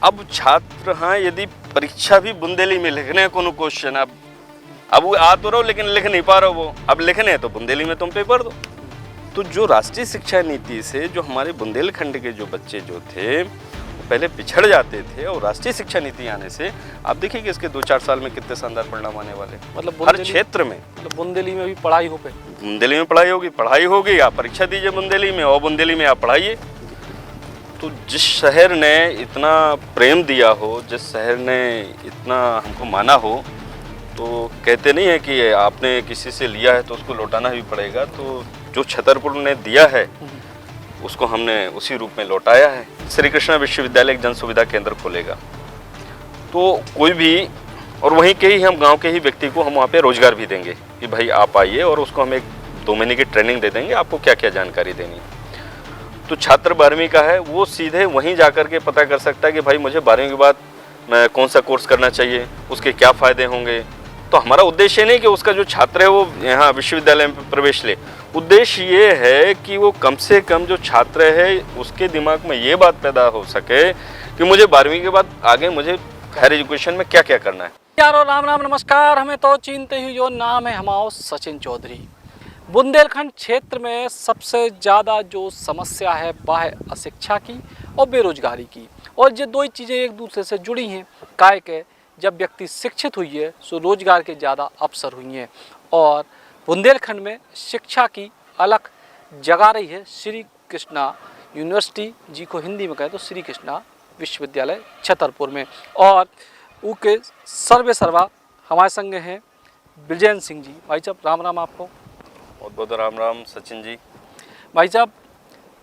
अब छात्र, हाँ, यदि परीक्षा भी बुंदेली में लिखने हैं कोनो क्वेश्चन, अब वो आ तो रहो लेकिन लिख नहीं पा रहे हो, वो अब लिखने हैं तो बुंदेली में तुम पेपर दो। तो जो राष्ट्रीय शिक्षा नीति से जो हमारे बुंदेलखंड के जो बच्चे जो थे वो पहले पिछड़ जाते थे, और राष्ट्रीय शिक्षा नीति आने से आप देखिए कि इसके 2-4 साल में कितने शानदार परिणाम आने वाले, मतलब हर क्षेत्र में। मतलब बुंदेली में भी पढ़ाई हो पे, बुंदेली में पढ़ाई होगी, आप परीक्षा दीजिए बुंदेली में, और बुंदेली में आप पढ़ाइए। तो जिस शहर ने इतना प्रेम दिया हो, जिस शहर ने इतना हमको माना हो, तो कहते नहीं है कि आपने किसी से लिया है तो उसको लौटाना भी पड़ेगा। तो जो छतरपुर ने दिया है उसको हमने उसी रूप में लौटाया है। श्री कृष्णा विश्वविद्यालय एक जन सुविधा केंद्र खोलेगा, तो कोई भी, और वहीं के ही हम गांव के ही व्यक्ति को हम वहाँ पे रोजगार भी देंगे कि भाई आप आइए, और उसको हम 1-2 महीने की ट्रेनिंग दे देंगे, आपको क्या क्या जानकारी देनी है। तो छात्र 12वीं का है, वो सीधे वहीं जाकर के पता कर सकता है कि भाई मुझे 12वीं के बाद मैं कौन सा कोर्स करना चाहिए, उसके क्या फ़ायदे होंगे। तो हमारा उद्देश्य नहीं कि उसका जो छात्र है वो यहाँ विश्वविद्यालय में प्रवेश ले, उद्देश्य ये है कि वो कम से कम जो छात्र है उसके दिमाग में ये बात पैदा हो सके कि मुझे 12वीं के बाद आगे मुझे हायर एजुकेशन में क्या क्या करना है। यारो राम राम नमस्कार, हमें तो चिंते ही जो नाम है हमारा सचिन चौधरी। बुंदेलखंड क्षेत्र में सबसे ज़्यादा जो समस्या है वह है अशिक्षा की और बेरोजगारी की, और ये दो ही चीज़ें एक दूसरे से जुड़ी हैं। काय के जब व्यक्ति शिक्षित हुई है तो रोजगार के ज़्यादा अवसर हुई हैं, और बुंदेलखंड में शिक्षा की अलग जगा रही है श्री कृष्णा यूनिवर्सिटी, जी को हिंदी में कहें तो श्री कृष्णा विश्वविद्यालय छतरपुर में। और उनके सर्वे सर्वा हमारे संग हैं ब्रिजेंद्र सिंह जी। भाई साहब राम राम आपको। बहुत बहुत राम राम सचिन जी। भाई साहब,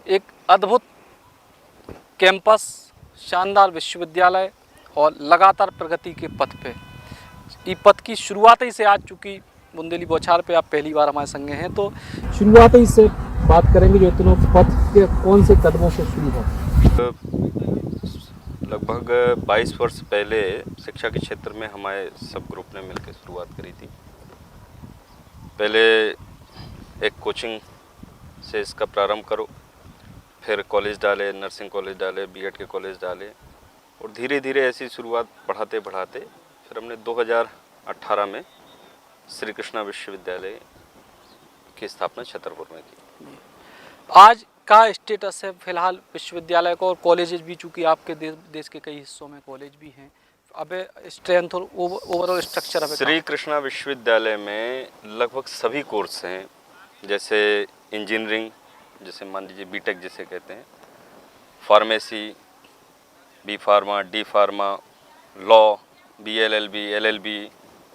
एक अद्भुत कैंपस, शानदार विश्वविद्यालय और लगातार प्रगति के पथ पे, ये पथ की शुरुआत ही से आज चूँकि बुंदेली बौछार पे आप पहली बार हमारे संगे हैं, तो शुरुआत ही से बात करेंगे जो इतनों पथ के कौन से कदमों से शुरू हो। लगभग 22 वर्ष पहले शिक्षा के क्षेत्र में हमारे सब ग्रुप ने मिलकर शुरुआत करी थी। पहले एक कोचिंग से इसका प्रारंभ करो, फिर कॉलेज डाले, नर्सिंग कॉलेज डाले, बीएड के कॉलेज डाले, और धीरे धीरे ऐसी शुरुआत बढ़ाते बढ़ाते फिर हमने 2018 में श्री कृष्णा विश्वविद्यालय की स्थापना छतरपुर में की। आज का स्टेटस है फिलहाल विश्वविद्यालय को, और कॉलेजेस भी, चूँकि आपके देश के कई हिस्सों में कॉलेज भी हैं, अब स्ट्रेंथ और ओवरऑल स्ट्रक्चर अब श्री कृष्णा विश्वविद्यालय में लगभग सभी कोर्स हैं, जैसे इंजीनियरिंग, जैसे मान लीजिए बीटेक जिसे कहते हैं, pharmacy, B pharma, D pharma, law, BLLB, LLB,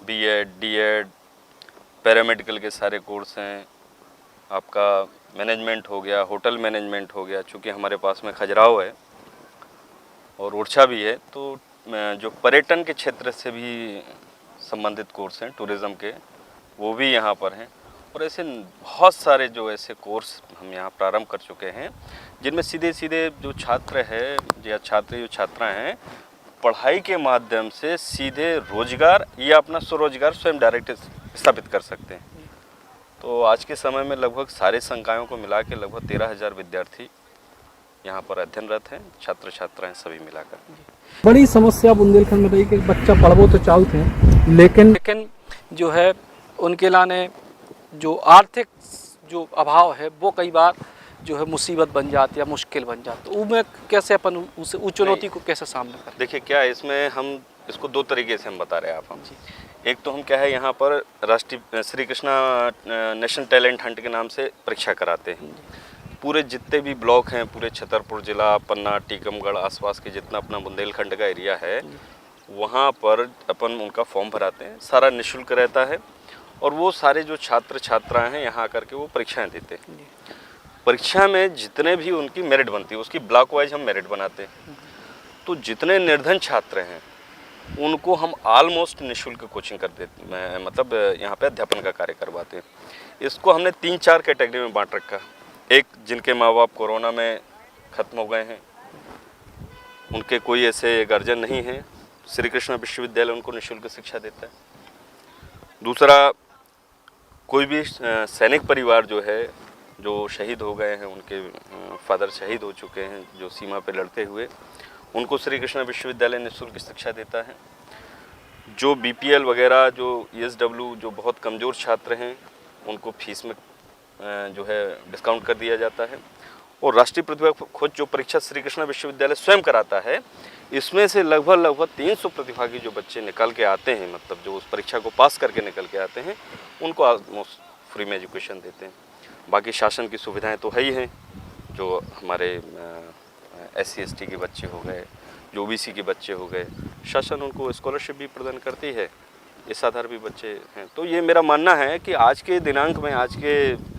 BEd, DEd, paramedical के सारे कोर्स हैं। आपका मैनेजमेंट हो गया, होटल मैनेजमेंट हो गया, चूँकि हमारे पास में खजुराहो है और ओरछा भी है, तो जो पर्यटन के क्षेत्र से भी संबंधित कोर्स हैं, टूरिज़्म के, वो भी यहाँ पर हैं। और ऐसे बहुत सारे जो ऐसे कोर्स हम यहाँ प्रारंभ कर चुके हैं, जिनमें सीधे सीधे जो छात्र है या छात्र जो छात्रा हैं, पढ़ाई के माध्यम से सीधे रोजगार या अपना स्वरोजगार स्वयं डायरेक्ट स्थापित कर सकते हैं। तो आज के समय में लगभग सारे संकायों को मिला के लगभग 13,000 विद्यार्थी यहाँ पर अध्ययनरत हैं, छात्र छात्राएं सभी मिलाकर। बड़ी समस्या बुंदेलखंड में रही कि बच्चा पढ़वो तो चाहू थे, लेकिन जो है उनके लाने जो आर्थिक जो अभाव है वो कई बार जो है मुसीबत बन जाती है, मुश्किल बन जाती है। उसमें कैसे अपन उस चुनौती को कैसे सामना करें? देखिए, क्या है इसमें, हम इसको 2 तरीके से हम बता रहे हैं आप। एक तो हम क्या है, यहाँ पर राष्ट्रीय Shri Krishna national talent Hunt के नाम से परीक्षा कराते हैं। पूरे जितने भी ब्लॉक हैं, पूरे छतरपुर जिला, पन्ना, टीकमगढ़, आसपास के जितना अपना बुंदेलखंड का एरिया है, वहाँ पर अपन उनका फॉर्म भराते हैं, सारा निःशुल्क रहता है, और वो सारे जो छात्र छात्राएं हैं यहाँ आकर के वो परीक्षाएं देते हैं। परीक्षा में जितने भी उनकी मेरिट बनती है, उसकी ब्लॉक वाइज हम मेरिट बनाते हैं। तो जितने निर्धन छात्र हैं उनको हम ऑलमोस्ट निःशुल्क कोचिंग कर देते, मतलब यहाँ पे अध्यापन का कार्य करवाते हैं। इसको हमने 3-4 कैटेगरी में बांट रखा। एक, जिनके माँ बाप कोरोना में ख़त्म हो गए हैं, उनके कोई ऐसे गार्जियन नहीं हैं, श्री कृष्णा विश्वविद्यालय उनको निःशुल्क शिक्षा देता है। दूसरा, कोई भी सैनिक परिवार जो है, जो शहीद हो गए हैं, उनके फादर शहीद हो चुके हैं जो सीमा पे लड़ते हुए, उनको श्री कृष्ण विश्वविद्यालय निःशुल्क शिक्षा देता है। जो बीपीएल वगैरह, जो ईएसडब्ल्यू, जो बहुत कमज़ोर छात्र हैं, उनको फीस में जो है डिस्काउंट कर दिया जाता है। और राष्ट्रीय प्रतिभा खोज जो परीक्षा श्री कृष्ण विश्वविद्यालय स्वयं कराता है, इसमें से लगभग 300 प्रतिभागी जो बच्चे निकल के आते हैं, मतलब जो उस परीक्षा को पास करके निकल के आते हैं, उनको ऑलमोस्ट फ्री में एजुकेशन देते हैं। बाकी शासन की सुविधाएं तो है ही हैं, जो हमारे SC ST के बच्चे हो गए, जो OBC के बच्चे हो गए, शासन उनको स्कॉलरशिप भी प्रदान करती है। इस आधार भी बच्चे हैं। तो ये मेरा मानना है कि आज के दिनांक में, आज के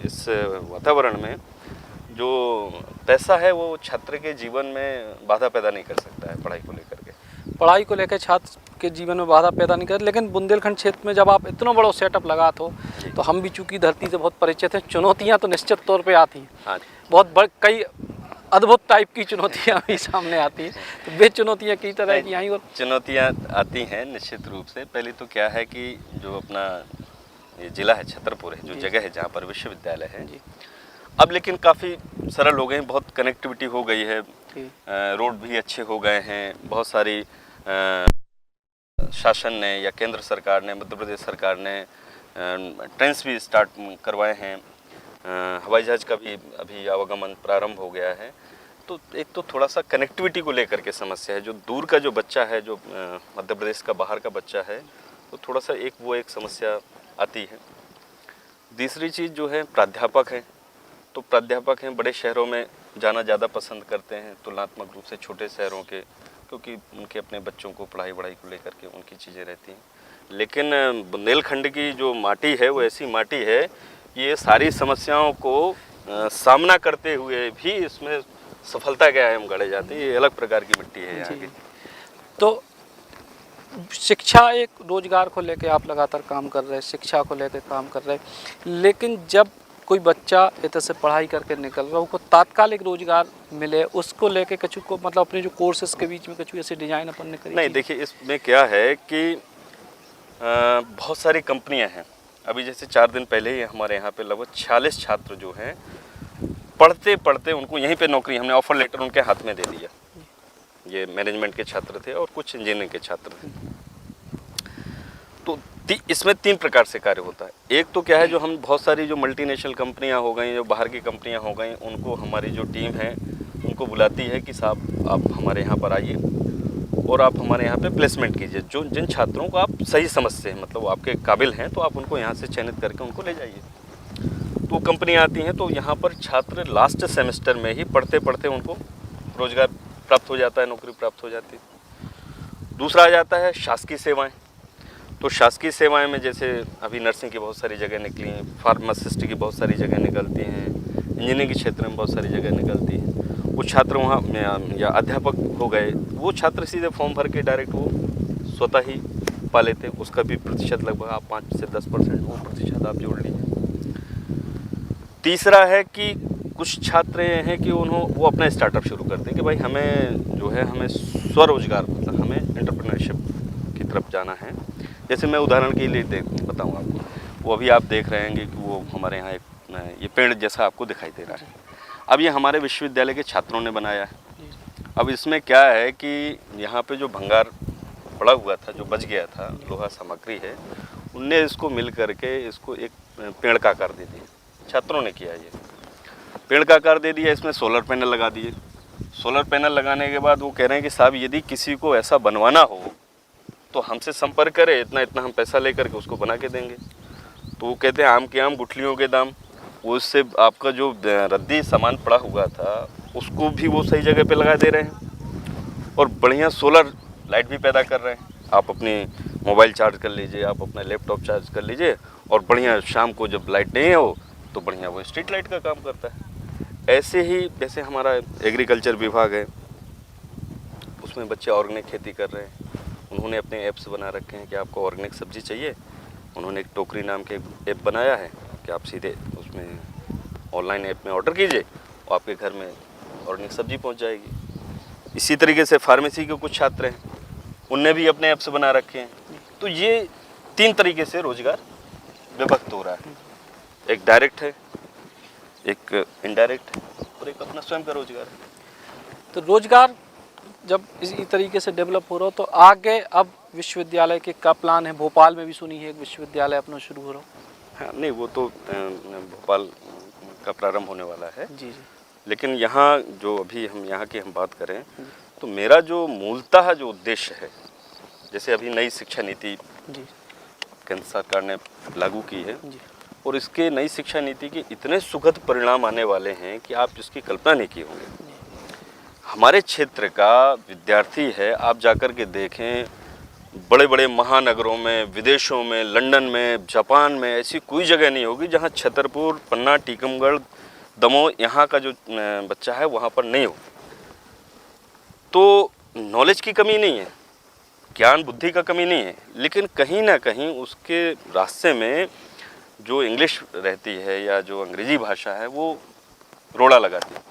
इस वातावरण में जो पैसा है वो छात्र के जीवन में बाधा पैदा नहीं कर सकता है पढ़ाई को लेकर के। पढ़ाई को लेकर छात्र के जीवन में बाधा पैदा नहीं कर, लेकिन बुंदेलखंड क्षेत्र में जब आप इतना बड़ा सेटअप लगा तो हम भी चूँकि धरती से बहुत परिचित हैं, चुनौतियाँ तो निश्चित तौर पे आती हैं। हाँ, बहुत कई अद्भुत टाइप की चुनौतियाँ भी सामने आती हैं। तो वे चुनौतियाँ किस तरह की आई? और चुनौतियाँ आती हैं निश्चित रूप से। पहले तो क्या है कि जो अपना ये ज़िला है छतरपुर है, जो जगह है जहाँ पर विश्वविद्यालय है, अब लेकिन काफ़ी सरल हो गए हैं, बहुत कनेक्टिविटी हो गई है, रोड भी अच्छे हो गए हैं, बहुत सारी शासन ने या केंद्र सरकार ने, मध्य प्रदेश सरकार ने ट्रेन्स भी स्टार्ट करवाए हैं, हवाई जहाज़ का भी अभी आवागमन प्रारंभ हो गया है। तो एक तो थोड़ा सा कनेक्टिविटी को लेकर के समस्या है। जो दूर का जो बच्चा है, जो मध्य प्रदेश का बाहर का बच्चा है, तो थोड़ा सा एक समस्या आती है। दूसरी चीज़ जो है प्राध्यापक हैं, तो प्राध्यापक हैं बड़े शहरों में जाना ज़्यादा पसंद करते हैं तुलनात्मक रूप से छोटे शहरों के, क्योंकि उनके अपने बच्चों को पढ़ाई को लेकर के उनकी चीज़ें रहती हैं। लेकिन बुंदेलखंड की जो माटी है वो ऐसी माटी है, ये सारी समस्याओं को सामना करते हुए भी इसमें सफलता के आयाम गढ़े जाते हैं। ये अलग प्रकार की मिट्टी है यहाँ की। तो शिक्षा, एक रोजगार को लेकर आप लगातार काम कर रहे हैं, शिक्षा को लेकर काम कर रहे हैं, लेकिन जब कोई बच्चा इधर से पढ़ाई करके निकल रहा है, उसको तात्कालिक रोजगार मिले, उसको लेके कछु को मतलब अपने जो कोर्सेज के बीच में कछु ऐसे डिजाइन अपन ने करी? नहीं, देखिए इसमें क्या है कि बहुत सारी कंपनियां हैं। अभी जैसे 4 दिन पहले ही हमारे यहाँ पे लगभग 46 छात्र जो हैं, पढ़ते पढ़ते उनको यहीं पे नौकरी, हमने ऑफर लेटर उनके हाथ में दे दिया। ये मैनेजमेंट के छात्र थे और कुछ इंजीनियरिंग के छात्र थे। तो इसमें 3 प्रकार से कार्य होता है। एक तो क्या है, जो हम बहुत सारी जो मल्टीनेशनल कंपनियां हो गई, जो बाहर की कंपनियां हो गई, उनको हमारी जो टीम है उनको बुलाती है कि साहब आप हमारे यहाँ पर आइए और आप हमारे यहाँ पे प्लेसमेंट कीजिए। जो जिन छात्रों को आप सही समझते हैं, मतलब आपके काबिल हैं, तो आप उनको यहाँ से चयनित करके उनको ले जाइए। तो कंपनियाँ आती हैं, तो यहाँ पर छात्र लास्ट सेमेस्टर में ही पढ़ते पढ़ते उनको रोजगार प्राप्त हो जाता है, नौकरी प्राप्त हो जाती है। दूसरा आ जाता है शासकीय सेवाएं। तो शासकीय सेवाएं में जैसे अभी नर्सिंग की बहुत सारी जगह निकली हैं, फार्मासिस्ट की बहुत सारी जगह निकलती हैं, इंजीनियरिंग के क्षेत्र में बहुत सारी जगह निकलती हैं। वो छात्र वहाँ या अध्यापक हो गए, वो छात्र सीधे फॉर्म भर के डायरेक्ट वो स्वतः ही पा लेते हैं। उसका भी प्रतिशत लगभग आप 5 से 10% वो प्रतिशत आप जोड़ लीजिए। तीसरा है कि कुछ छात्र हैं कि वो अपना स्टार्टअप शुरू करते हैं कि भाई हमें स्वरोजगार, मतलब हमें एंटरप्रेन्योरशिप की तरफ जाना है। जैसे मैं उदाहरण के लिए बताऊँ आपको, वो अभी आप देख रहे हैं कि वो हमारे यहाँ एक ये पेड़ जैसा आपको दिखाई दे रहा है। अब ये हमारे विश्वविद्यालय के छात्रों ने बनाया है। अब इसमें क्या है कि यहाँ पे जो भंगार पड़ा हुआ था, जो बच गया था, लोहा सामग्री है, उनने इसको मिल करके इसको एक पेड़ का आकार दे दिया। छात्रों ने किया ये पेड़ का आकार दे दिया। इसमें सोलर पैनल लगा दिए। सोलर पैनल लगाने के बाद वो कह रहे हैं कि साहब यदि किसी को ऐसा बनवाना हो तो हमसे संपर्क करें, इतना हम पैसा लेकर के उसको बना के देंगे। तो वो कहते हैं आम के आम गुठलियों के दाम। उससे आपका जो रद्दी सामान पड़ा हुआ था उसको भी वो सही जगह पे लगा दे रहे हैं और बढ़िया सोलर लाइट भी पैदा कर रहे हैं। आप अपनी मोबाइल चार्ज कर लीजिए, आप अपना लैपटॉप चार्ज कर लीजिए और बढ़िया शाम को जब लाइट नहीं हो तो बढ़िया वो स्ट्रीट लाइट का काम करता है। ऐसे ही जैसे हमारा एग्रीकल्चर विभाग है, उसमें बच्चे ऑर्गेनिक खेती कर रहे हैं। उन्होंने अपने ऐप्स बना रखे हैं कि आपको ऑर्गेनिक सब्जी चाहिए। उन्होंने एक टोकरी नाम के ऐप बनाया है कि आप सीधे उसमें ऑनलाइन ऐप में ऑर्डर कीजिए और आपके घर में ऑर्गेनिक सब्जी पहुंच जाएगी। इसी तरीके से फार्मेसी के कुछ छात्र हैं, उनने भी अपने ऐप्स बना रखे हैं। तो ये 3 तरीके से रोजगार विभक्त हो रहा है। एक डायरेक्ट है, एक इनडायरेक्ट है और एक अपना स्वयं का रोजगार है। तो रोजगार जब इसी तरीके से डेवलप हो रहा हो तो आगे अब विश्वविद्यालय के क्या प्लान है? भोपाल में भी सुनी है एक विश्वविद्यालय अपना शुरू हो रहा हो। हाँ, नहीं वो तो भोपाल का प्रारंभ होने वाला है। जी जी लेकिन यहाँ जो अभी हम यहाँ की हम बात करें तो मेरा जो मूलतः जो उद्देश्य है, जैसे अभी नई शिक्षा नीति जी केंद्र सरकार ने लागू की है जी और इसके नई शिक्षा नीति के इतने सुखद परिणाम आने वाले हैं कि आप जिसकी कल्पना नहीं की होंगे। हमारे क्षेत्र का विद्यार्थी है, आप जाकर के देखें, बड़े बड़े महानगरों में, विदेशों में, लंदन में, जापान में ऐसी कोई जगह नहीं होगी जहाँ छतरपुर, पन्ना, टीकमगढ़, दमोह यहाँ का जो बच्चा है वहाँ पर नहीं हो। तो नॉलेज की कमी नहीं है, ज्ञान बुद्धि का कमी नहीं है, लेकिन कहीं ना कहीं उसके रास्ते में जो इंग्लिश रहती है या जो अंग्रेजी भाषा है वो रोड़ा लगाती है।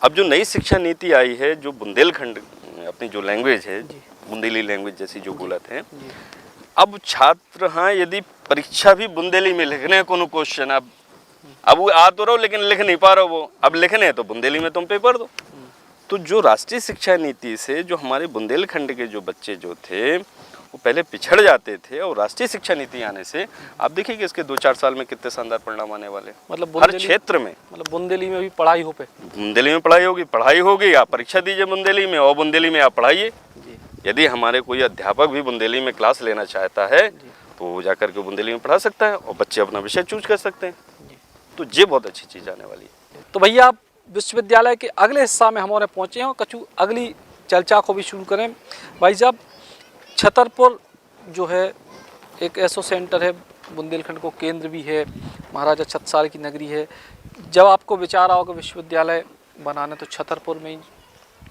अब जो नई शिक्षा नीति आई है, जो बुंदेलखंड अपनी जो लैंग्वेज है, बुंदेली लैंग्वेज जैसी जो बोलते हैं, अब छात्र हाँ यदि परीक्षा भी बुंदेली में लिखने हैं कोनो क्वेश्चन, अब वो आ तो रहो लेकिन लिख नहीं पा रहे वो, अब लिखने हैं तो बुंदेली में तुम पेपर दो। तो जो राष्ट्रीय शिक्षा नीति से जो हमारे बुंदेलखंड के जो बच्चे जो थे वो पहले पिछड़ जाते थे, और राष्ट्रीय शिक्षा नीति आने से आप देखिए कि इसके 2-4 साल में कितने शानदार परिणाम आने वाले, मतलब हर क्षेत्र में। मतलब बुंदेली में भी पढ़ाई हो पे, बुंदेली में पढ़ाई होगी, आप परीक्षा दीजिए बुंदेली में और बुंदेली में आप पढ़ाइए। यदि हमारे कोई अध्यापक भी बुंदेली में क्लास लेना चाहता है तो वो जाकर के बुंदेली में पढ़ा सकता है और बच्चे अपना विषय चूज कर सकते हैं। तो ये बहुत अच्छी चीज़ आने वाली है। तो भैया आप विश्वविद्यालय के अगले हिस्सा में हमारे पहुँचे हैं, कछु अगली चर्चा को भी शुरू करें। भाई साहब, छतरपुर जो है एक ऐसा सेंटर है, बुंदेलखंड को केंद्र भी है, महाराजा छत्रसाल की नगरी है। जब आपको विचार आओगे विश्वविद्यालय बनाना तो छतरपुर में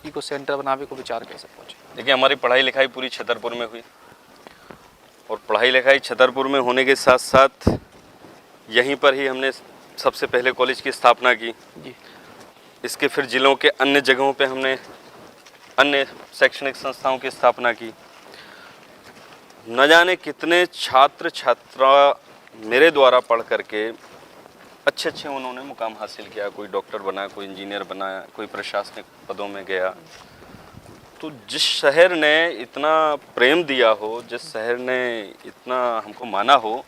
ही को सेंटर बनाने को विचार कैसे पहुँचे? देखिए, हमारी पढ़ाई लिखाई पूरी छतरपुर में हुई, और पढ़ाई लिखाई छतरपुर में होने के साथ साथ यहीं पर ही हमने सबसे पहले कॉलेज की स्थापना की जी। इसके फिर जिलों के अन्य जगहों पे हमने अन्य शैक्षणिक संस्थाओं की स्थापना की। न जाने कितने छात्र छात्रा मेरे द्वारा पढ़ करके अच्छे अच्छे उन्होंने मुकाम हासिल किया, कोई डॉक्टर बना, कोई इंजीनियर बना, कोई प्रशासनिक पदों में गया। तो जिस शहर ने इतना प्रेम दिया हो, जिस शहर ने इतना हमको माना हो,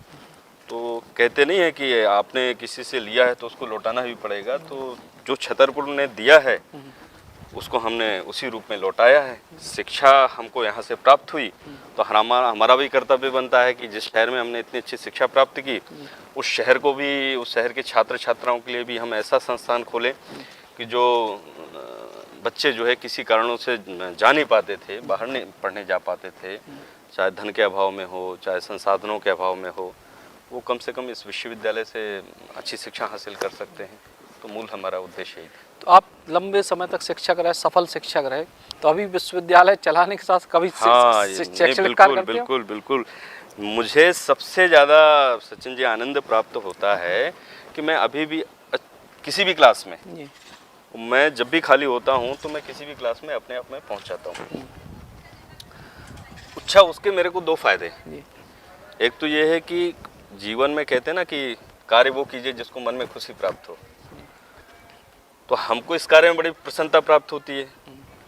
तो कहते नहीं है कि आपने किसी से लिया है तो उसको लौटाना भी पड़ेगा। तो जो छतरपुर ने दिया है उसको हमने उसी रूप में लौटाया है। शिक्षा हमको यहाँ से प्राप्त हुई तो हमारा भी कर्तव्य बनता है कि जिस शहर में हमने इतनी अच्छी शिक्षा प्राप्त की, उस शहर को भी, उस शहर के छात्र छात्राओं के लिए भी हम ऐसा संस्थान खोलें कि जो बच्चे जो है किसी कारणों से जा नहीं पाते थे, बाहर नहीं पढ़ने जा पाते थे, चाहे धन के अभाव में हो, चाहे संसाधनों के अभाव में हो, वो कम से कम इस विश्वविद्यालय से अच्छी शिक्षा हासिल कर सकते हैं। तो मूल हमारा उद्देश्य यही था। तो आप लंबे समय तक शिक्षक रहे, सफल शिक्षक रहे, तो अभी विश्वविद्यालय चलाने के साथ कभी शैक्षणिक कार्य करते हो? बिल्कुल बिल्कुल। मुझे सबसे ज़्यादा सचिन जी आनंद प्राप्त होता है कि मैं अभी भी किसी भी क्लास में जी। मैं जब भी खाली होता हूँ तो मैं किसी भी क्लास में अपने आप में पहुँच जाता हूँ। अच्छा, उसके मेरे को 2 फायदे। एक तो ये है कि जीवन में कहते हैं ना कि कार्य वो कीजिए जिसको मन में खुशी प्राप्त हो, तो हमको इस कार्य में बड़ी प्रसन्नता प्राप्त होती है।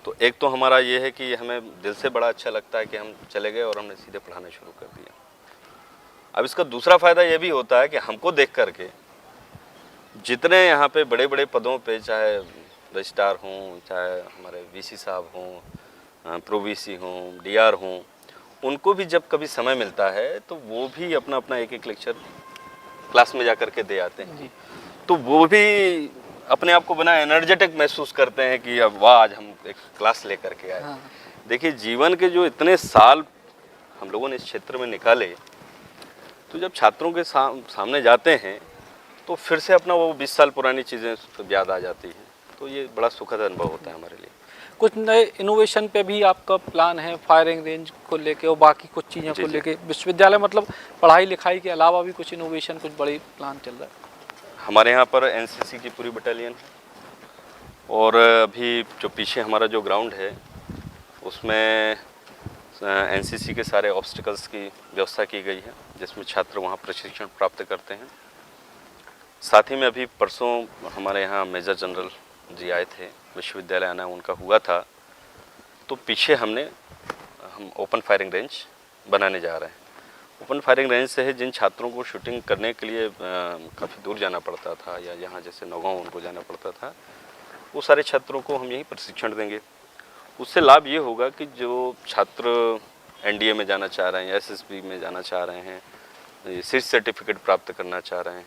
तो एक तो हमारा ये है कि हमें दिल से बड़ा अच्छा लगता है कि हम चले गए और हमने सीधे पढ़ाना शुरू कर दिया। अब इसका दूसरा फायदा ये भी होता है कि हमको देख करके जितने यहाँ पे बड़े बड़े पदों पे, चाहे रजिस्ट्रार हों, चाहे हमारे वीसी साहब हों, प्रो वीसी हों, डीआर हों, उनको भी जब कभी समय मिलता है तो वो भी अपना अपना एक लेक्चर क्लास में जा कर के दे आते हैं। तो वो भी अपने आप को बना एनर्जेटिक महसूस करते हैं कि अब वाह, आज हम एक क्लास लेकर के आए। देखिए, जीवन के जो इतने साल हम लोगों ने इस क्षेत्र में निकाले, तो जब छात्रों के सामने जाते हैं तो फिर से अपना वो 20 साल पुरानी चीज़ें याद आ जाती हैं। तो ये बड़ा सुखद अनुभव होता है हमारे लिए। कुछ नए इनोवेशन पे भी आपका प्लान है, फायरिंग रेंज को लेके और बाकी कुछ चीज़ों को लेके विश्वविद्यालय, मतलब पढ़ाई लिखाई के अलावा भी कुछ इनोवेशन, कुछ बड़ी प्लान चल रहा है? हमारे यहाँ पर एनसीसी की पूरी बटालियन है, और अभी जो पीछे हमारा जो ग्राउंड है उसमें एनसीसी के सारे ऑब्स्टिकल्स की व्यवस्था की गई है, जिसमें छात्र वहाँ प्रशिक्षण प्राप्त करते हैं। साथ ही में अभी परसों हमारे यहाँ मेजर जनरल जी आए थे, विश्वविद्यालय आना उनका हुआ था, तो पीछे हम ओपन फायरिंग रेंज बनाने जा रहे हैं। ओपन फायरिंग रेंज से है जिन छात्रों को शूटिंग करने के लिए काफ़ी दूर जाना पड़ता था या यहाँ जैसे नौगांव उनको जाना पड़ता था, वो सारे छात्रों को हम यही प्रशिक्षण देंगे। उससे लाभ ये होगा कि जो छात्र एनडीए में जाना चाह रहे हैं, एसएसबी में जाना चाह रहे हैं, शीर्ष सर्टिफिकेट प्राप्त करना चाह रहे हैं,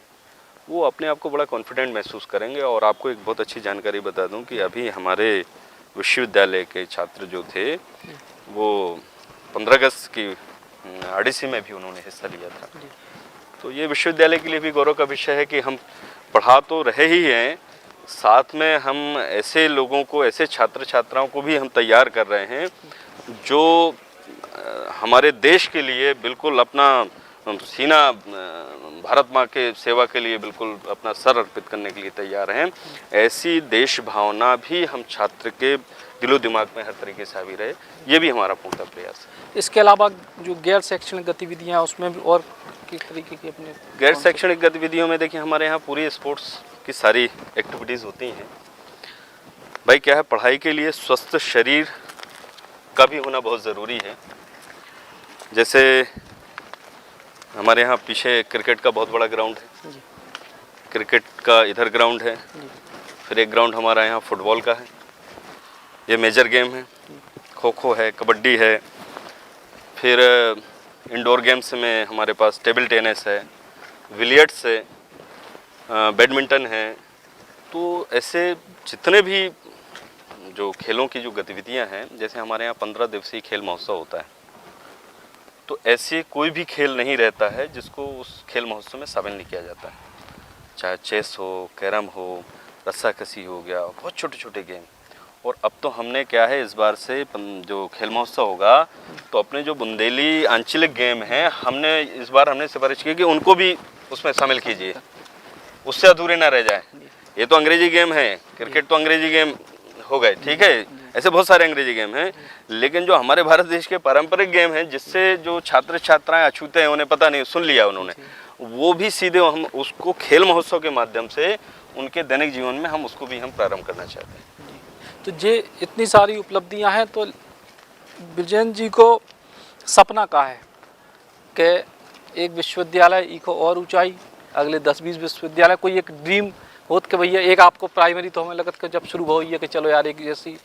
वो अपने आप को बड़ा कॉन्फिडेंट महसूस करेंगे। और आपको एक बहुत अच्छी जानकारी बता दूं कि अभी हमारे विश्वविद्यालय के छात्र जो थे वो 15 अगस्त की ओडिसी में भी उन्होंने हिस्सा लिया था। तो ये विश्वविद्यालय के लिए भी गौरव का विषय है कि हम पढ़ा तो रहे ही हैं, साथ में हम ऐसे लोगों को, ऐसे छात्र छात्राओं को भी हम तैयार कर रहे हैं जो हमारे देश के लिए बिल्कुल अपना सीना, भारत माँ के सेवा के लिए बिल्कुल अपना सर अर्पित करने के लिए तैयार हैं। ऐसी देश भावना भी हम छात्र के दिलो दिमाग में हर तरीके से हावी रहे, ये भी हमारा पूर्ण प्रयास है। इसके अलावा जो गैर शैक्षणिक गतिविधियाँ उसमें भी और किस तरीके की अपने गैर शैक्षणिक गतिविधियों में देखिए हमारे यहाँ पूरी स्पोर्ट्स की सारी एक्टिविटीज़ होती हैं। भाई क्या है, पढ़ाई के लिए स्वस्थ शरीर का भी होना बहुत ज़रूरी है। जैसे हमारे यहाँ पीछे क्रिकेट का बहुत बड़ा ग्राउंड है, क्रिकेट का इधर ग्राउंड है, फिर एक ग्राउंड हमारा यहाँ फुटबॉल का है, ये मेजर गेम है, खो खो है, कबड्डी है, फिर इंडोर गेम्स में हमारे पास टेबल टेनिस है, बिलियर्ड्स है, बैडमिंटन है। तो ऐसे जितने भी जो खेलों की जो गतिविधियां हैं, जैसे हमारे यहाँ 15 दिवसीय खेल महोत्सव होता है, तो ऐसे कोई भी खेल नहीं रहता है जिसको उस खेल महोत्सव में शामिल नहीं किया जाता है। चाहे चेस हो, कैरम हो, रस्साकसी हो गया, बहुत छोटे छोटे गेम। और अब तो हमने क्या है, इस बार से जो खेल महोत्सव होगा तो अपने जो बुंदेली आंचलिक गेम हैं, इस बार हमने सिफारिश की कि उनको भी उसमें शामिल कीजिए, उससे अधूरे ना रह जाए। ये तो अंग्रेजी गेम है, क्रिकेट तो अंग्रेजी गेम हो गए, ठीक है, ऐसे बहुत सारे अंग्रेजी गेम हैं, लेकिन जो हमारे भारत देश के पारंपरिक गेम हैं जिससे जो छात्र छात्राएं अछूते हैं, उन्हें पता नहीं, सुन लिया उन्होंने, वो भी सीधे हम उसको खेल महोत्सव के माध्यम से उनके दैनिक जीवन में हम उसको भी हम प्रारंभ करना चाहते हैं। तो ये इतनी सारी उपलब्धियां हैं, तो ब्रिजेंद्र जी को सपना का है कि एक विश्वविद्यालय इको और ऊंचाई, अगले 10-20 विश्वविद्यालय, कोई एक ड्रीम होत कि भैया एक आपको प्राइमरी तो हमें लगत कि जब शुरू हुई है कि चलो यार एक जैसी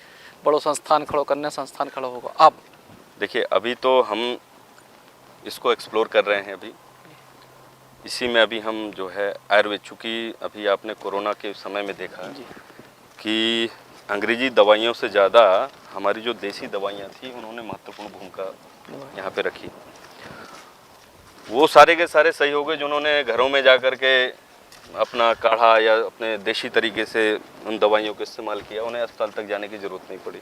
बड़ो संस्थान खड़ो करने, संस्थान खड़ा होगा। अब देखिए अभी तो हम इसको एक्सप्लोर कर रहे हैं। अभी इसी में अभी हम जो है आयुर्वेद, चूँकि अभी आपने कोरोना के समय में देखा कि अंग्रेजी दवाइयों से ज़्यादा हमारी जो देसी दवाइयाँ थी उन्होंने महत्वपूर्ण भूमिका यहाँ पे रखी। वो सारे के सारे सही हो गए जिन्होंने घरों में जा कर के अपना काढ़ा या अपने देशी तरीके से उन दवाइयों का इस्तेमाल किया, उन्हें अस्पताल तक जाने की ज़रूरत नहीं पड़ी।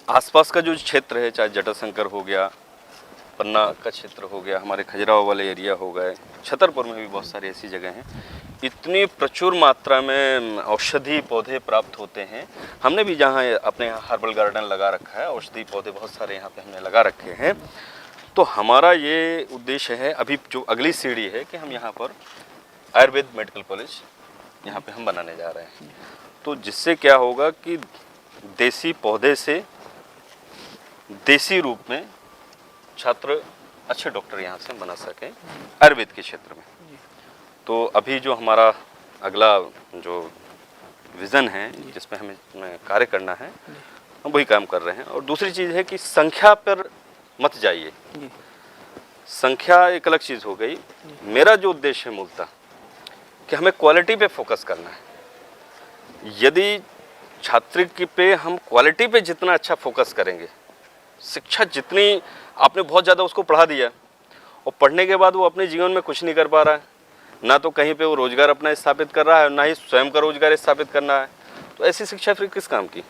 आसपास का जो क्षेत्र है, चाहे जटाशंकर हो गया, पन्ना का क्षेत्र हो गया, हमारे खजुराहो वाले एरिया हो गए, छतरपुर में भी बहुत सारी ऐसी जगह हैं, इतनी प्रचुर मात्रा में औषधि पौधे प्राप्त होते हैं। हमने भी जहाँ अपने यहाँ हर्बल गार्डन लगा रखा है, औषधि पौधे बहुत सारे यहाँ पे हमने लगा रखे हैं। तो हमारा ये उद्देश्य है, अभी जो अगली सीढ़ी है कि हम यहाँ पर आयुर्वेद मेडिकल कॉलेज यहाँ पे हम बनाने जा रहे हैं। तो जिससे क्या होगा कि देसी पौधे से देसी रूप में छात्र अच्छे डॉक्टर यहाँ से बना सकें आयुर्वेद के क्षेत्र में। तो अभी जो हमारा अगला जो विज़न है जिसमें हमें कार्य करना है, हम वही काम कर रहे हैं। और दूसरी चीज़ है कि संख्या पर मत जाइए, संख्या एक अलग चीज़ हो गई। मेरा जो उद्देश्य है मूलतः कि हमें क्वालिटी पे फोकस करना है। यदि छात्र की पे हम क्वालिटी पे जितना अच्छा फोकस करेंगे, शिक्षा जितनी आपने बहुत ज़्यादा उसको पढ़ा दिया और पढ़ने के बाद वो अपने जीवन में कुछ नहीं कर पा रहा है, ना तो कहीं पे वो रोज़गार अपना स्थापित कर रहा है, ना ही स्वयं का रोज़गार स्थापित करना है, तो ऐसी शिक्षा फिर किस काम की।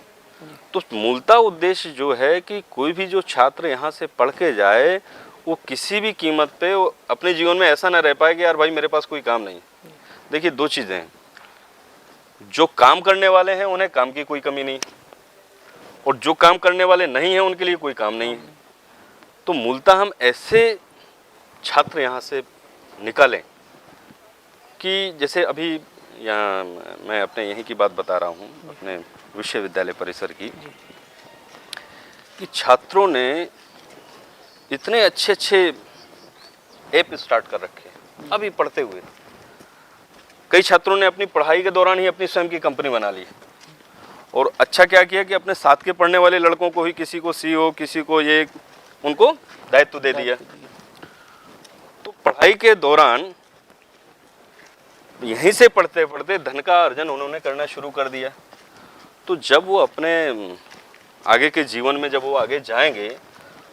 तो मूलतः उद्देश्य जो है कि कोई भी जो छात्र यहाँ से पढ़ के जाए, वो किसी भी कीमत पे वो अपने जीवन में ऐसा ना रह पाए कि यार भाई मेरे पास कोई काम नहीं। देखिए दो चीज़ें हैं, जो काम करने वाले हैं उन्हें काम की कोई कमी नहीं, और जो काम करने वाले नहीं हैं उनके लिए कोई काम नहीं है। तो मूलतः हम ऐसे छात्र यहाँ से निकालें कि जैसे अभी यहाँ मैं अपने यहीं की बात बता रहा हूँ, अपने विश्वविद्यालय परिसर की, कि छात्रों ने इतने अच्छे अच्छे ऐप स्टार्ट कर रखे हैं अभी पढ़ते हुए। कई छात्रों ने अपनी पढ़ाई के दौरान ही अपनी स्वयं की कंपनी बना ली और अच्छा क्या किया कि अपने साथ के पढ़ने वाले लड़कों को ही, किसी को सीईओ, किसी को ये, उनको दायित्व दे दिया। तो पढ़ाई के दौरान यहीं से पढ़ते पढ़ते धन का अर्जन उन्होंने करना शुरू कर दिया। तो जब वो अपने आगे के जीवन में जब वो आगे जाएंगे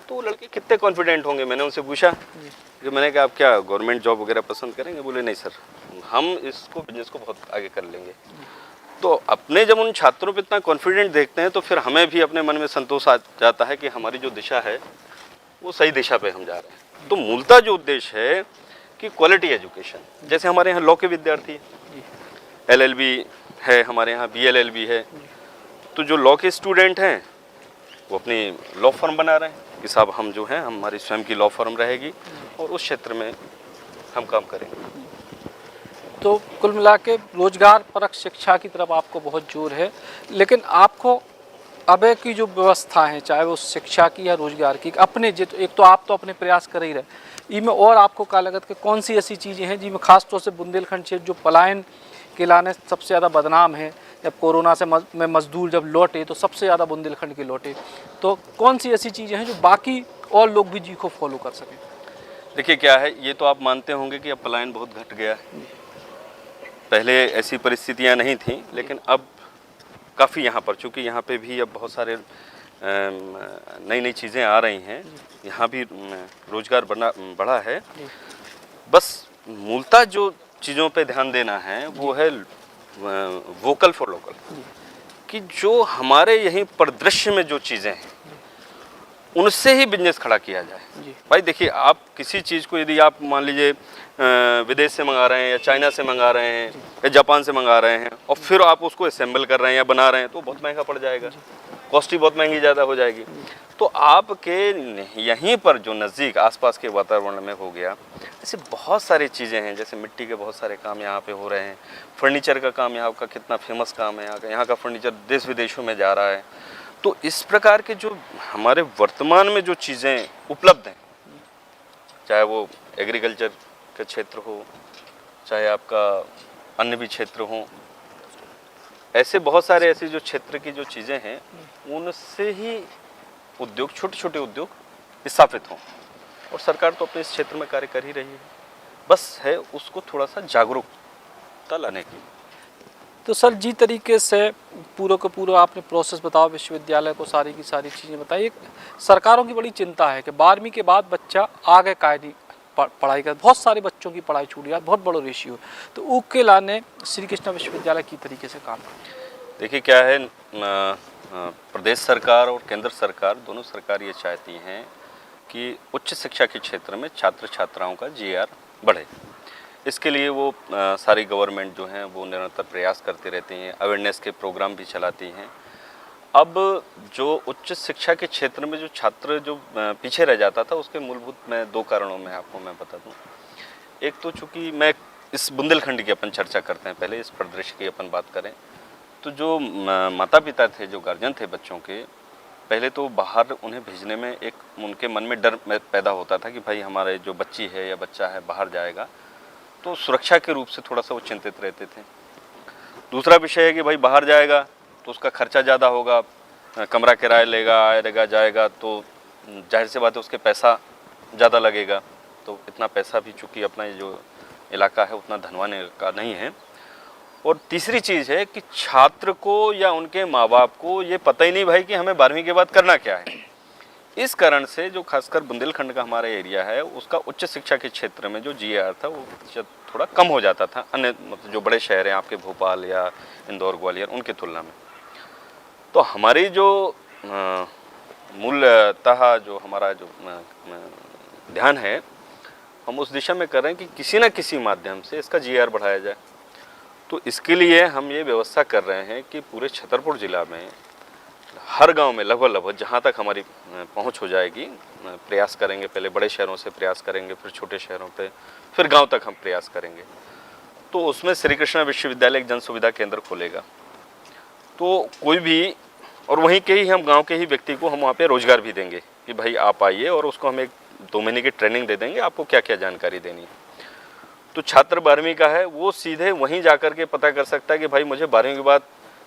तो वो लड़के कितने कॉन्फिडेंट होंगे। मैंने उनसे पूछा कि मैंने कहा आप क्या गवर्नमेंट जॉब वगैरह पसंद करेंगे? बोले नहीं सर, हम इसको बिजनेस को बहुत आगे कर लेंगे। तो अपने जब उन छात्रों पे इतना कॉन्फिडेंट देखते हैं तो फिर हमें भी अपने मन में संतोष आ जाता है कि हमारी जो दिशा है वो सही दिशा पे हम जा रहे हैं। तो मूलतः जो उद्देश्य है कि क्वालिटी एजुकेशन, जैसे हमारे यहाँ लॉ के विद्यार्थी LLB है, हमारे यहाँ BLLB है, तो जो लॉ के स्टूडेंट हैं वो अपनी लॉ फर्म बना रहे हैं कि साहब हम जो हैं हमारी स्वयं की लॉ फर्म रहेगी और उस क्षेत्र में हम काम करेंगे। तो कुल मिला के रोजगार परक शिक्षा की तरफ आपको बहुत जोर है, लेकिन आपको अबे की जो व्यवस्था है, चाहे वो शिक्षा की या रोजगार की, अपने एक तो आप तो अपने प्रयास कर ही रहे, इनमें और आपको क्या लगता है कि कौन सी ऐसी चीज़ें हैं जिनमें खासतौर से बुंदेलखंड क्षेत्र जो पलायन के लाने सबसे ज़्यादा बदनाम है? जब कोरोना से में मजदूर जब लौटे तो सबसे ज़्यादा बुंदेलखंड के लौटे, तो कौन सी ऐसी चीज़ें हैं जो बाकी और लोग भी जी को फॉलो कर सकें? देखिए क्या है, ये तो आप मानते होंगे कि अब पलायन बहुत घट गया है। पहले ऐसी परिस्थितियां नहीं थी, लेकिन अब काफ़ी यहाँ पर, चूँकि यहाँ पे भी अब बहुत सारे नई नई चीज़ें आ रही हैं, यहाँ भी रोजगार बढ़ा है। बस मूलतः जो चीज़ों पे ध्यान देना है वो है वोकल फॉर लोकल, कि जो हमारे यहीं परिदृश्य में जो चीज़ें हैं उनसे ही बिजनेस खड़ा किया जाए। भाई देखिए, आप किसी चीज़ को यदि आप मान लीजिए विदेश से मंगा रहे हैं या चाइना से मंगा रहे हैं या जापान से मंगा रहे हैं और फिर आप उसको असेंबल कर रहे हैं या बना रहे हैं तो बहुत महंगा पड़ जाएगा, कॉस्ट ही बहुत महंगी ज़्यादा हो जाएगी। तो आपके यहीं पर जो नज़दीक आसपास के वातावरण में हो गया, ऐसी बहुत सारी चीज़ें हैं, जैसे मिट्टी के बहुत सारे काम यहाँ पे हो रहे हैं, फर्नीचर का काम यहाँ का कितना फेमस काम है, यहाँ का फर्नीचर देश विदेशों में जा रहा है। तो इस प्रकार के जो हमारे वर्तमान में जो चीज़ें उपलब्ध हैं, चाहे वो एग्रीकल्चर का क्षेत्र हो, चाहे आपका अन्य भी क्षेत्र हो, ऐसे बहुत सारे ऐसे जो क्षेत्र की जो चीज़ें हैं उनसे ही उद्योग, छोटे छोटे उद्योग स्थापित हों। और सरकार तो अपने इस क्षेत्र में कार्य कर ही रही है, बस है उसको थोड़ा सा जागरूकता लाने की। तो सर जी तरीके से पूरा का पूरा आपने प्रोसेस बताओ, विश्वविद्यालय को सारी की सारी चीज़ें बताइए। सरकारों की बड़ी चिंता है कि 12वीं के बाद बच्चा आगे कायदी पढ़ाई कर, बहुत सारे बच्चों की पढ़ाई छूट गया, बहुत बड़ा रेशियो। तो उसके लाने श्री कृष्णा विश्वविद्यालय की तरीके से काम कर। देखिए क्या है, प्रदेश सरकार और केंद्र सरकार दोनों सरकार ये चाहती हैं कि उच्च शिक्षा के क्षेत्र में छात्र छात्राओं का GR बढ़े। इसके लिए वो सारी गवर्नमेंट जो हैं वो निरंतर प्रयास करती रहती हैं, अवेयरनेस के प्रोग्राम भी चलाती हैं। अब जो उच्च शिक्षा के क्षेत्र में जो छात्र जो पीछे रह जाता था, उसके मूलभूत मैं 2 कारणों में आपको मैं बता दूं। एक तो चूँकि मैं इस बुंदेलखंड की अपन चर्चा करते हैं, पहले इस परिदृश्य की अपन बात करें तो जो माता पिता थे, जो गार्जियन थे बच्चों के, पहले तो बाहर उन्हें भेजने में एक उनके मन में डर पैदा होता था कि भाई हमारे जो बच्ची है या बच्चा है बाहर जाएगा, तो सुरक्षा के रूप से थोड़ा सा वो चिंतित रहते थे। दूसरा विषय है कि भाई बाहर जाएगा तो उसका खर्चा ज़्यादा होगा, कमरा किराया लेगा, आएगा जाएगा, तो जाहिर सी बात है उसके पैसा ज़्यादा लगेगा। तो इतना पैसा भी चूँकि अपना जो इलाका है उतना धनवान इलाका नहीं है। और तीसरी चीज़ है कि छात्र को या उनके माँ बाप को ये पता ही नहीं भाई कि हमें 12वीं के बाद करना क्या है। इस कारण से जो खासकर बुंदेलखंड का हमारा एरिया है, उसका उच्च शिक्षा के क्षेत्र में जो GR था वो थोड़ा कम हो जाता था अन्य मतलब जो बड़े शहर हैं आपके भोपाल या इंदौर, ग्वालियर, उनकी तुलना में। तो हमारी जो मूलतः जो हमारा जो ध्यान है, हम उस दिशा में कर रहे हैं कि किसी न किसी माध्यम से इसका GR बढ़ाया जाए। तो इसके लिए हम ये व्यवस्था कर रहे हैं कि पूरे छतरपुर ज़िला में हर गांव में लगभग जहां तक हमारी पहुंच हो जाएगी प्रयास करेंगे। पहले बड़े शहरों से प्रयास करेंगे, फिर छोटे शहरों पे, फिर गांव तक हम प्रयास करेंगे। तो उसमें श्री कृष्णा विश्वविद्यालय एक जन सुविधा केंद्र खोलेगा। तो कोई भी और वहीं के ही हम गांव के ही व्यक्ति को हम वहाँ पे रोजगार भी देंगे कि भाई आप आइए, और उसको हम 1-2 महीने की ट्रेनिंग दे देंगे, आपको क्या क्या जानकारी देनी है। तो छात्र 12वीं का है, वो सीधे वहीं जा कर के पता कर सकता है कि भाई मुझे 12वीं के बाद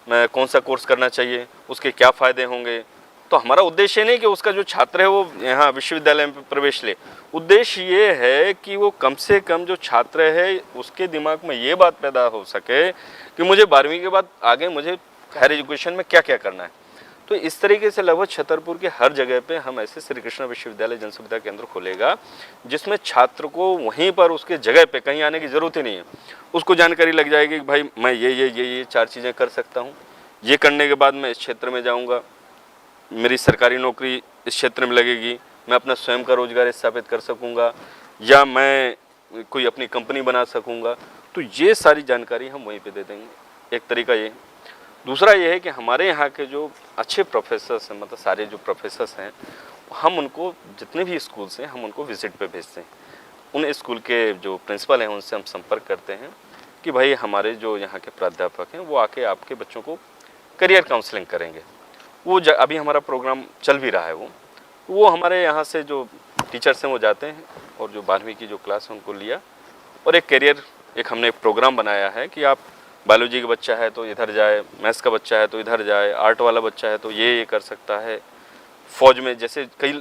मैं कौन सा कोर्स करना चाहिए, उसके क्या फ़ायदे होंगे। तो हमारा उद्देश्य नहीं कि उसका जो छात्र है वो यहाँ विश्वविद्यालय में प्रवेश ले, उद्देश्य ये है कि वो कम से कम जो छात्र है उसके दिमाग में ये बात पैदा हो सके कि मुझे 12वीं के बाद आगे मुझे हायर एजुकेशन में क्या क्या करना है। तो इस तरीके से लगभग छतरपुर के हर जगह पे हम ऐसे श्री कृष्ण विश्वविद्यालय जन सुविधा केंद्र खोलेगा, जिसमें छात्र को वहीं पर उसके जगह पे कहीं आने की ज़रूरत ही नहीं है। उसको जानकारी लग जाएगी कि भाई मैं ये 4 चीज़ें कर सकता हूँ, ये करने के बाद मैं इस क्षेत्र में जाऊँगा, मेरी सरकारी नौकरी इस क्षेत्र में लगेगी, मैं अपना स्वयं का रोजगार स्थापित कर सकूँगा, या मैं कोई अपनी कंपनी बना सकूँगा। तो ये सारी जानकारी हम वहीं पे दे देंगे। एक तरीका ये। दूसरा ये है कि हमारे यहाँ के जो अच्छे प्रोफेसर्स हैं, मतलब सारे जो प्रोफेसर्स हैं, हम उनको जितने भी स्कूल्स हैं हम उनको विजिट पे भेजते हैं। उन स्कूल के जो प्रिंसिपल हैं उनसे हम संपर्क करते हैं कि भाई हमारे जो यहाँ के प्राध्यापक हैं वो आके आपके बच्चों को करियर काउंसलिंग करेंगे। वो अभी हमारा प्रोग्राम चल भी रहा है। वो हमारे यहाँ से जो टीचर्स हैं वो जाते हैं और जो 12वीं की जो क्लास है उनको लिया, और एक करियर हमने एक प्रोग्राम बनाया है कि आप बायोलॉजी का बच्चा है तो इधर जाए, मैथ्स का बच्चा है तो इधर जाए, आर्ट वाला बच्चा है तो ये कर सकता है। फ़ौज में जैसे कई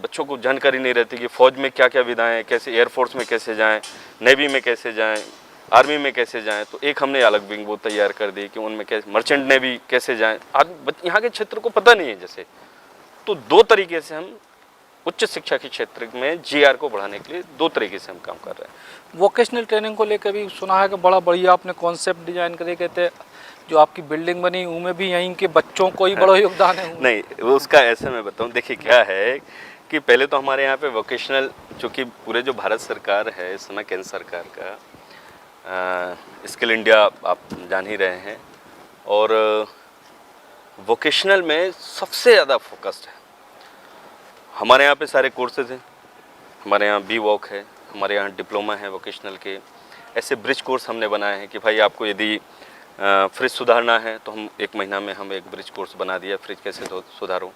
बच्चों को जानकारी नहीं रहती कि फ़ौज में क्या क्या विधाएँ, कैसे एयरफोर्स में कैसे जाएँ, नेवी में कैसे जाएँ, आर्मी में कैसे जाएँ। तो एक हमने अलग विंग वो तैयार कर दी कि उनमें कैसे मर्चेंट नेवी कैसे जाएँ। यहाँ के क्षेत्र को पता नहीं है जैसे। तो 2 तरीके से हम उच्च शिक्षा के क्षेत्र में जीआर को बढ़ाने के लिए 2 तरीके से हम काम कर रहे हैं। वोकेशनल ट्रेनिंग को लेकर भी सुना है कि बड़ा बढ़िया आपने कॉन्सेप्ट डिजाइन करे कहते, जो आपकी बिल्डिंग बनी उनमें भी यहीं के बच्चों को ही बड़ा योगदान है। नहीं, वो उसका ऐसा मैं बताऊं, देखिए क्या है कि पहले तो हमारे यहाँ पे वोकेशनल, चूँकि पूरे जो भारत सरकार है इस समय केंद्र सरकार का स्किल इंडिया आप जान ही रहे हैं, और वोकेशनल में सबसे ज़्यादा फोकस्ड है। हमारे यहाँ पे सारे कोर्सेज हैं, हमारे यहाँ BVOC है, हमारे यहाँ डिप्लोमा है वोकेशनल के। ऐसे ब्रिज कोर्स हमने बनाए हैं कि भाई आपको यदि फ्रिज सुधारना है तो हम 1 महीना में हम एक ब्रिज कोर्स बना दिया, फ्रिज कैसे सुधारो।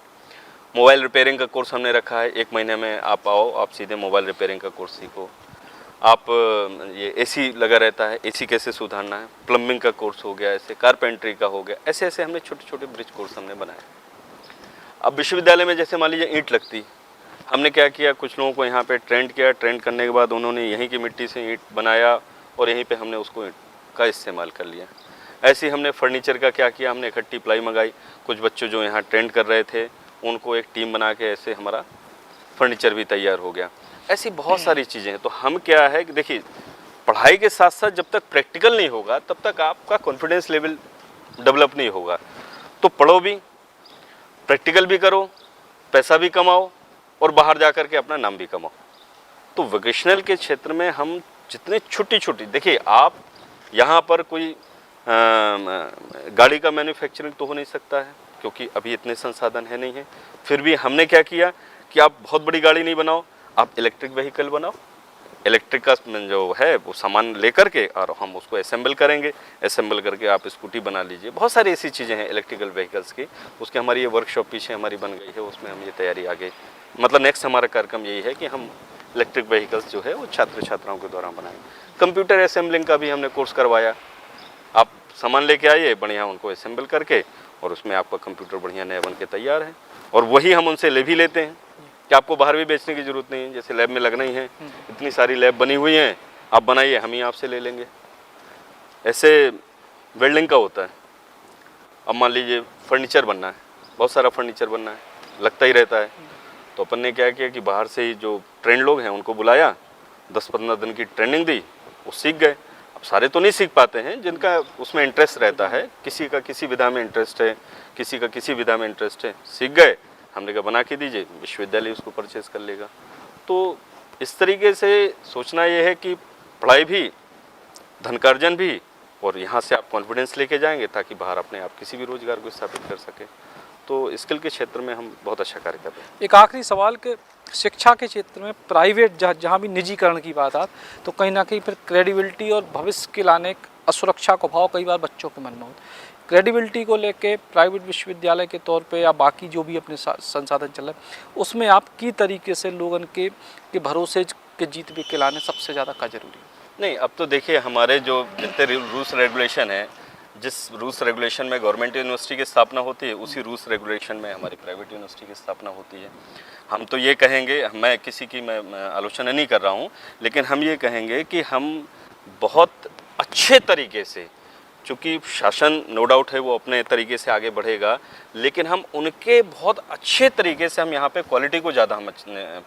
मोबाइल रिपेयरिंग का कोर्स हमने रखा है, 1 महीने में आप आओ, आप सीधे मोबाइल रिपेयरिंग का कोर्स सीखो। आप ये AC लगा रहता है, AC कैसे सुधारना है, प्लम्बिंग का कोर्स हो गया, ऐसे कारपेंट्री का हो गया, ऐसे ऐसे हमने छोटे छोटे ब्रिज कोर्स हमने बनाए। अब विश्वविद्यालय में जैसे मान लीजिए ईंट लगती, हमने क्या किया, कुछ लोगों को यहाँ पे ट्रेंड किया, ट्रेंड करने के बाद उन्होंने यहीं की मिट्टी से ईंट बनाया और यहीं पे हमने उसको ईंट का इस्तेमाल कर लिया। ऐसे ही हमने फर्नीचर का क्या किया, हमने इकट्ठी प्लाई मंगाई, कुछ बच्चों जो यहाँ ट्रेंड कर रहे थे उनको एक टीम बना के ऐसे हमारा फर्नीचर भी तैयार हो गया। ऐसी बहुत सारी चीज़ें हैं। तो हम क्या है कि देखिए, पढ़ाई के साथ साथ जब तक प्रैक्टिकल नहीं होगा तब तक आपका कॉन्फिडेंस लेवल डेवलप नहीं होगा। तो पढ़ो भी, प्रैक्टिकल भी करो, पैसा भी कमाओ और बाहर जा कर के अपना नाम भी कमाओ। तो वोकेशनल के क्षेत्र में हम जितने छोटी छोटी, देखिए आप यहाँ पर कोई गाड़ी का मैन्युफैक्चरिंग तो हो नहीं सकता है क्योंकि अभी इतने संसाधन है नहीं है। फिर भी हमने क्या किया कि आप बहुत बड़ी गाड़ी नहीं बनाओ, आप इलेक्ट्रिक व्हीकल बनाओ। इलेक्ट्रिक का जो है वो सामान लेकर के और हम उसको असेंबल करेंगे, असेंबल करके आप स्कूटी बना लीजिए। बहुत सारी ऐसी चीज़ें हैं इलेक्ट्रिकल व्हीकल्स की, उसके हमारी ये वर्कशॉप पीछे हमारी बन गई है, उसमें हम ये तैयारी आगे, मतलब नेक्स्ट हमारा कार्यक्रम यही है कि हम इलेक्ट्रिक व्हीकल्स जो है वो छात्र छात्राओं के द्वारा बनाएंगे। कंप्यूटर असेंबलिंग का भी हमने कोर्स करवाया। आप सामान लेके आइए, बढ़िया उनको असेंबल करके और उसमें आपका कंप्यूटर बढ़िया नया बन के तैयार है। और वही हम उनसे ले भी लेते हैं कि आपको बाहर भी बेचने की ज़रूरत नहीं है, जैसे लैब में लगना ही है, इतनी सारी लैब बनी हुई हैं, आप बनाइए, हम ही आपसे ले लेंगे। ऐसे वेल्डिंग का होता है। अब मान लीजिए फर्नीचर बनना है, बहुत सारा फर्नीचर बनना है, लगता ही रहता है। तो अपन ने क्या किया कि बाहर से ही जो ट्रेंड लोग हैं उनको बुलाया, 10-15 दिन की ट्रेनिंग दी, वो सीख गए। अब सारे तो नहीं सीख पाते हैं, जिनका उसमें इंटरेस्ट रहता है, किसी का किसी विधा में इंटरेस्ट है, किसी का किसी विधा में इंटरेस्ट है, सीख गए, हमने कहा बना के दीजिए, विश्वविद्यालय उसको परचेज कर लेगा। तो इस तरीके से सोचना ये है कि पढ़ाई भी, धनकार्जन भी, और यहाँ से आप कॉन्फिडेंस लेके जाएंगे ताकि बाहर अपने आप किसी भी रोजगार को स्थापित कर सके। तो स्किल के क्षेत्र में हम बहुत अच्छा कार्य कर रहे हैं। एक आखिरी सवाल के, शिक्षा के क्षेत्र में प्राइवेट जहाँ भी निजीकरण की बात आती तो कहीं ना कहीं फिर क्रेडिबिलिटी और भविष्य के लाने असुरक्षा का भाव कई बार बच्चों के मन में होता। क्रेडिबिलिटी को लेके प्राइवेट विश्वविद्यालय के तौर पे या बाकी जो भी अपने संसाधन चल रहे हैं उसमें आप की तरीके से लोगों के भरोसे के जीत भी खिलाने सबसे ज़्यादा का जरूरी है? नहीं, अब तो देखिए हमारे जो जितने रूल्स रेगुलेशन है, जिस रूल्स रेगुलेशन में गवर्नमेंट यूनिवर्सिटी की स्थापना होती है उसी रूल्स रेगुलेशन में हमारी प्राइवेट यूनिवर्सिटी की स्थापना होती है। हम तो ये कहेंगे, मैं किसी की मैं आलोचना नहीं कर रहा हूँ, लेकिन हम ये कहेंगे कि हम बहुत अच्छे तरीके से, चूँकि शासन नो डाउट है वो अपने तरीके से आगे बढ़ेगा, लेकिन हम उनके बहुत अच्छे तरीके से हम यहाँ पे क्वालिटी को ज़्यादा हम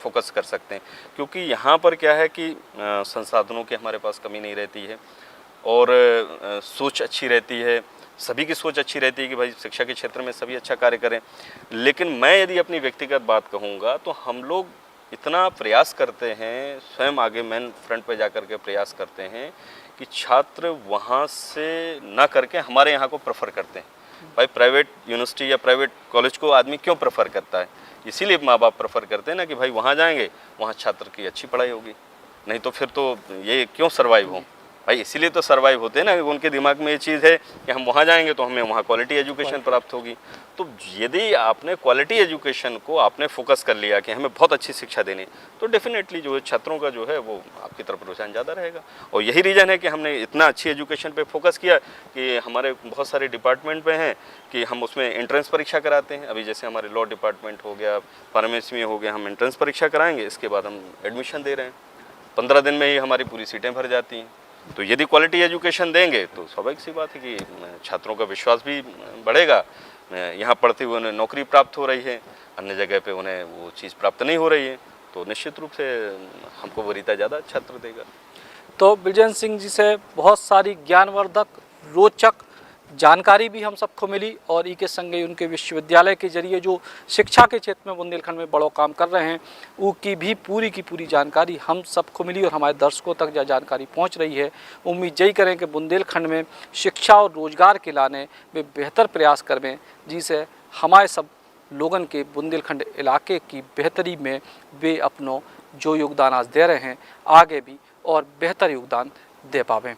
फोकस कर सकते हैं, क्योंकि यहाँ पर क्या है कि संसाधनों की हमारे पास कमी नहीं रहती है और सोच अच्छी रहती है, सभी की सोच अच्छी रहती है कि भाई शिक्षा के क्षेत्र में सभी अच्छा कार्य करें। लेकिन मैं यदि अपनी व्यक्तिगत बात कहूँगा तो हम लोग इतना प्रयास करते हैं, स्वयं आगे मेन फ्रंट पे जा कर के प्रयास करते हैं कि छात्र वहाँ से ना करके हमारे यहाँ को प्रेफर करते हैं। भाई प्राइवेट यूनिवर्सिटी या प्राइवेट कॉलेज को आदमी क्यों प्रेफर करता है? इसीलिए माँ बाप प्रेफर करते हैं ना कि भाई वहाँ जाएंगे, वहाँ छात्र की अच्छी पढ़ाई होगी, नहीं तो फिर तो ये क्यों सर्वाइव हो भाई। इसीलिए तो सर्वाइव होते हैं ना, उनके दिमाग में ये चीज़ है कि हम वहाँ जाएंगे तो हमें वहाँ क्वालिटी एजुकेशन प्राप्त होगी। तो यदि आपने क्वालिटी एजुकेशन को आपने फोकस कर लिया कि हमें बहुत अच्छी शिक्षा देनी, तो डेफिनेटली जो है छात्रों का जो है वो आपकी तरफ रुझान ज़्यादा रहेगा। और यही रीज़न है कि हमने इतना अच्छी एजुकेशन पे फोकस किया कि हमारे बहुत सारे डिपार्टमेंट पे हैं कि हम उसमें एंट्रेंस परीक्षा कराते हैं। अभी जैसे हमारे लॉ डिपार्टमेंट हो गया, फार्मेसी में हो गया, हम एंट्रेंस परीक्षा कराएंगे, इसके बाद हम एडमिशन दे रहे हैं। 15 दिन में ही हमारी पूरी सीटें भर जाती हैं। तो यदि क्वालिटी एजुकेशन देंगे तो स्वाभाविक सी बात है कि छात्रों का विश्वास भी बढ़ेगा। यहाँ पढ़ते हुए उन्हें नौकरी प्राप्त हो रही है, अन्य जगह पे उन्हें वो चीज़ प्राप्त नहीं हो रही है, तो निश्चित रूप से हमको वरीयता ज़्यादा छात्र देगा। तो बिरजेंद्र सिंह जी से बहुत सारी ज्ञानवर्धक रोचक जानकारी भी हम सबको मिली और ई के संगे उनके विश्वविद्यालय के जरिए जो शिक्षा के क्षेत्र में बुंदेलखंड में बड़ो काम कर रहे हैं उसकी भी पूरी जानकारी हम सबको मिली और हमारे दर्शकों तक यह जानकारी पहुंच रही है। उम्मीद यही करें कि बुंदेलखंड में शिक्षा और रोजगार के लाने वे बेहतर प्रयास करें, जिसे हमारे सब लोगन के बुंदेलखंड इलाके की बेहतरी में वे अपनों जो योगदान आज दे रहे हैं आगे भी और बेहतर योगदान दे पावें।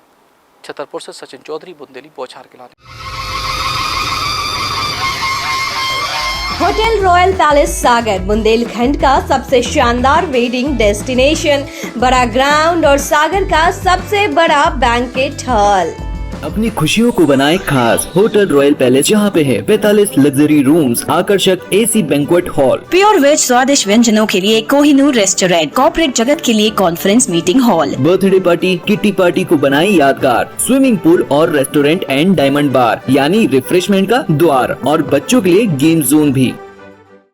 छतरपुर से सचिन चौधरी, बुंदेली बौछार के लाने। होटल रॉयल पैलेस सागर बुंदेलखंड का सबसे शानदार वेडिंग डेस्टिनेशन, बड़ा ग्राउंड और सागर का सबसे बड़ा बैंकेट हॉल। अपनी खुशियों को बनाए खास। होटल रॉयल पैलेस जहाँ पे है 45 लग्जरी रूम्स, आकर्षक AC banquet hall, pure veg स्वादिष्ट व्यंजनों के लिए कोहिनूर रेस्टोरेंट, कॉर्पोरेट जगत के लिए conference meeting hall, birthday party, kitty party को बनाए यादगार, स्विमिंग पूल और रेस्टोरेंट एंड डायमंड बार यानी रिफ्रेशमेंट का द्वार और बच्चों के लिए गेम जोन भी।